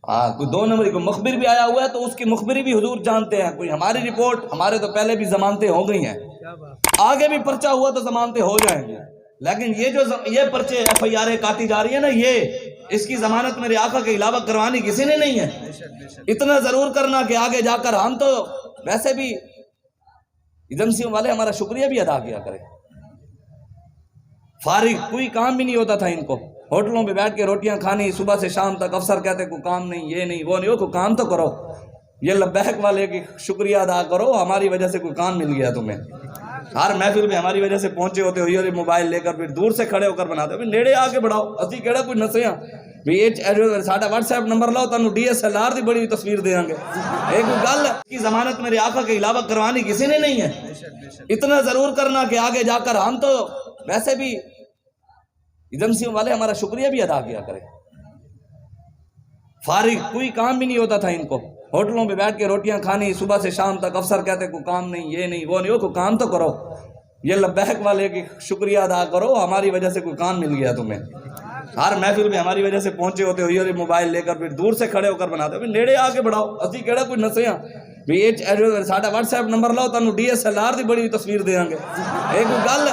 ہاں کوئی 2 نمبری کو مخبر بھی آیا ہوا ہے تو اس کی مخبری بھی حضور جانتے ہیں. کوئی ہماری رپورٹ، ہمارے تو پہلے بھی ضمانتیں ہو گئی ہیں، آگے بھی پرچہ ہوا تو ضمانتیں ہو جائیں گی. لیکن یہ پرچے ایف آئی آریں کاٹی جا رہی ہیں نا، اس کی ضمانت میرے آقا کے علاوہ کروانی کسی نے نہیں ہے. اتنا ضرور کرنا کہ آگے جا کر ہم تو ویسے بھی ایجنسیوں والے ہمارا شکریہ بھی ادا کیا کریں. فارغ کوئی کام بھی نہیں ہوتا تھا ان کو، ہوٹلوں پہ بیٹھ کے روٹیاں کھانی صبح سے شام تک. افسر کہتے کوئی کام نہیں، یہ نہیں وہ نہیں، کوئی کام تو کرو. یہ لبیک والے کی شکریہ ادا کرو، ہماری وجہ سے کوئی کام مل گیا تمہیں. ہر محفل میں ہماری وجہ سے پہنچے ہوتے ہوئی اور موبائل لے کر پھر دور سے کھڑے ہو کر بناتے ہو. نیڑے آ کے بڑھاؤ، اسی کہڑا کوئی نسے ہیں بھی یہ ساڈا واٹس ایپ نمبر لاؤ تانوں ڈی ایس ایل آر دی بڑی تصویر دیں گے. ایک گل کی ضمانت میرے آقا کے علاوہ کروانی کسی نے نہیں ہے. اتنا ضرور کرنا کہ آگے جا کر ہم تو ویسے بھی ایجنسیوں والے ہمارا شکریہ بھی ادا کیا کریں. فارغ کوئی کام بھی نہیں ہوتا تھا ان کو، ہوٹلوں پہ بیٹھ کے روٹیاں کھانی صبح سے شام تک. افسر کہتے کوئی کام نہیں، یہ نہیں وہ نہیں، کوئی کام تو کرو. یہ لبیک والے کی شکریہ ادا کرو، ہماری وجہ سے کوئی کام مل گیا تمہیں. ہر محفل میں ہماری وجہ سے پہنچے ہوتے ہوئی اور موبائل لے کر پھر دور سے کھڑے ہو کر بناتے ہو. نیڑے آ کے بڑھاؤ، اسی کہڑا کوئی نسے ہیں بھی یہ ساڈا واٹس ایپ نمبر لاؤ تانوں ڈی ایس ایل آر دی بڑی تصویر دیں گے. ایک گل